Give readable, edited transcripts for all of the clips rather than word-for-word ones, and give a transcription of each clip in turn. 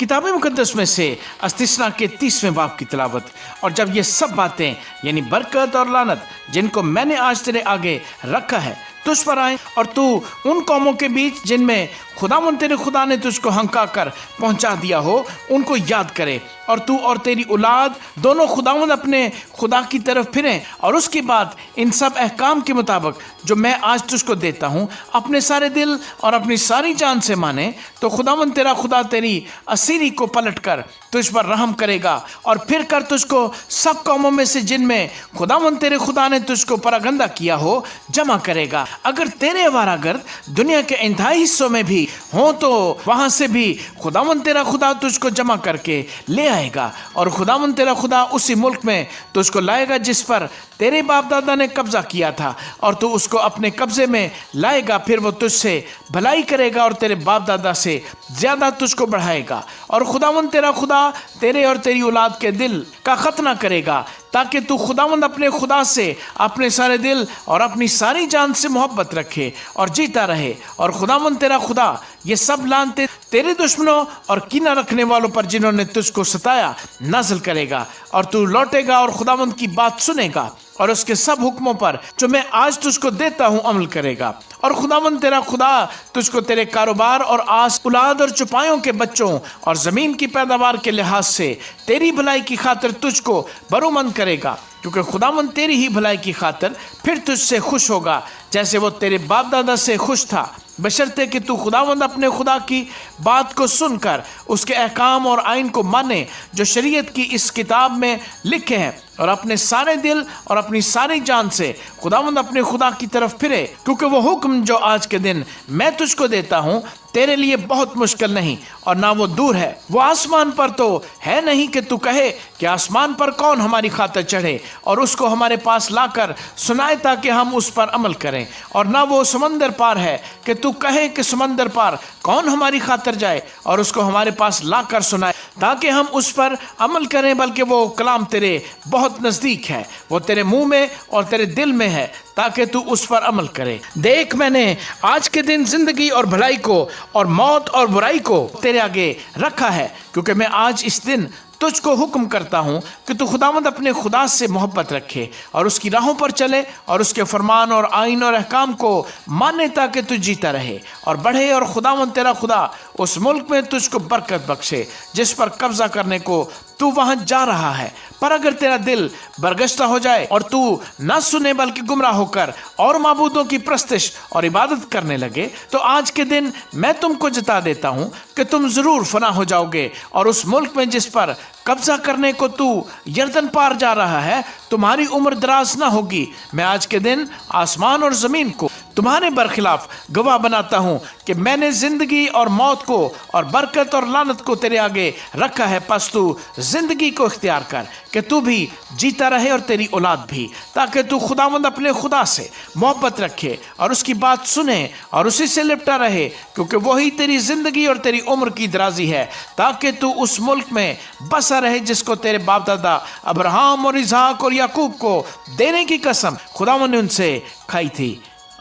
किताब मुकद्दस में से इस्तिस्ना के 30वें बाब की तिलावत। और जब ये सब बातें यानी बरकत और लानत जिनको मैंने आज तेरे आगे रखा है तुझ पर आए और तू उन कौमों के बीच जिनमें खुदावंद तेरे खुदा ने तुझको हंका कर पहुंचा दिया हो उनको याद करे, और तू और तेरी औलाद दोनों खुदावंद अपने खुदा की तरफ फिरें और उसके बाद इन सब अहकाम के मुताबिक जो मैं आज तुझको देता हूँ अपने सारे दिल और अपनी सारी जान से माने, तो खुदावंद तेरा खुदा तेरी असीरी को पलट कर तुझ पर रहम करेगा और फिर कर तुझको सब कौमों में से जिनमें खुदावंद तेरे खुदा ने तुझको परागंदा किया हो जमा करेगा। अगर तेरे अवारागर्द दुनिया के इंतहाई हिस्सों में भी हो तो वहां से भी खुदावंद तेरा खुदा तुझको जमा करके ले आएगा, और खुदावंद तेरा खुदा उसी मुल्क में तुझको लाएगा जिस पर तेरे बाप दादा ने कब्जा किया था, और तू उसको अपने कब्जे में लाएगा। फिर वो तुझसे भलाई करेगा और तेरे बाप दादा से ज्यादा तुझको बढ़ाएगा, और खुदावंद तेरा खुदा तेरे और तेरी औलाद के दिल का खतना करेगा ताकि तू खुदावंद अपने खुदा से अपने सारे दिल और अपनी सारी जान से मोहब्बत रखे और जीता रहे। और खुदावंद तेरा खुदा ये सब लानते तेरे दुश्मनों और कीना रखने वालों पर जिन्होंने तुझको सताया नाज़िल करेगा, और तू लौटेगा और खुदावंद की बात सुनेगा और उसके सब हुक्मों पर जो मैं आज तुझको देता हूँ अमल करेगा। और खुदावंद तेरा खुदा तुझको तेरे कारोबार और आस औलाद और चौपायों के बच्चों और ज़मीन की पैदावार के लिहाज से तेरी भलाई की खातिर तुझको बरूमंद करेगा, क्योंकि खुदावंद तेरी ही भलाई की खातिर फिर तुझसे खुश होगा जैसे वो तेरे बाप दादा से खुश था, बशर्ते कि तू खुदावंद अपने खुदा की बात को सुनकर उसके अहकाम और आइन को माने जो शरीयत की इस किताब में लिखे हैं, और अपने सारे दिल और अपनी सारी जान से खुदावंद अपने खुदा की तरफ फिरे, क्योंकि वो हुक्म जो आज के दिन मैं तुझको देता हूँ तेरे लिए बहुत मुश्किल नहीं और ना वो दूर है। वो आसमान पर तो है नहीं कि तू कहे कि आसमान पर कौन हमारी खातिर चढ़े और उसको हमारे पास लाकर सुनाए ताकि हम उस पर अमल करें, और ना वो समंदर पार है कि तू कहे कि समंदर पार कौन हमारी खातिर जाए और उसको हमारे पास लाकर सुनाए ताकि हम उस पर अमल करें, बल्कि वो कलाम तेरे बहुत नज़दीक है, वो तेरे मुंह में और तेरे दिल में है ताकि तू उस पर अमल करे। देख मैंने आज के दिन जिंदगी और भलाई को और मौत और बुराई को तेरे आगे रखा है, क्योंकि मैं आज इस दिन तुझको हुक्म करता हूँ कि तू खुदावंद अपने खुदा से मोहब्बत रखे और उसकी राहों पर चले और उसके फरमान और आइन और अहकाम को माने ताकि तू जीता रहे और बढ़े, और खुदावंद तेरा खुदा उस मुल्क में तुझको बरकत बख्शे जिस पर कब्जा करने को तू वहां जा रहा है। पर अगर तेरा दिल बरगश्ता हो जाए और तू न सुने बल्कि गुमराह होकर और माबूदों की प्रस्तिश और इबादत करने लगे, तो आज के दिन मैं तुमको जता देता हूँ कि तुम जरूर फना हो जाओगे, और उस मुल्क में जिस पर कब्जा करने को तू यरदन पार जा रहा है तुम्हारी उम्र दराज ना होगी। मैं आज के दिन आसमान और जमीन को तुम्हारे बरखिलाफ गवाह बनाता हूँ कि मैंने जिंदगी और मौत को और बरकत और लानत को तेरे आगे रखा है। पस तू जिंदगी को इख्तियार कर कि तू भी जीता रहे और तेरी औलाद भी, ताकि तू खुदावंद अपने खुदा से मोहब्बत रखे और उसकी बात सुने और उसी से लिपटा रहे, क्योंकि वही तेरी जिंदगी और तेरी उम्र की दराजी है, ताकि तू उस मुल्क में बसा रहे जिसको तेरे बाप दादा अब्राहम और इसहाक और याकूब को देने की कसम खुदावंद ने उनसे खाई थी।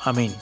आमीन।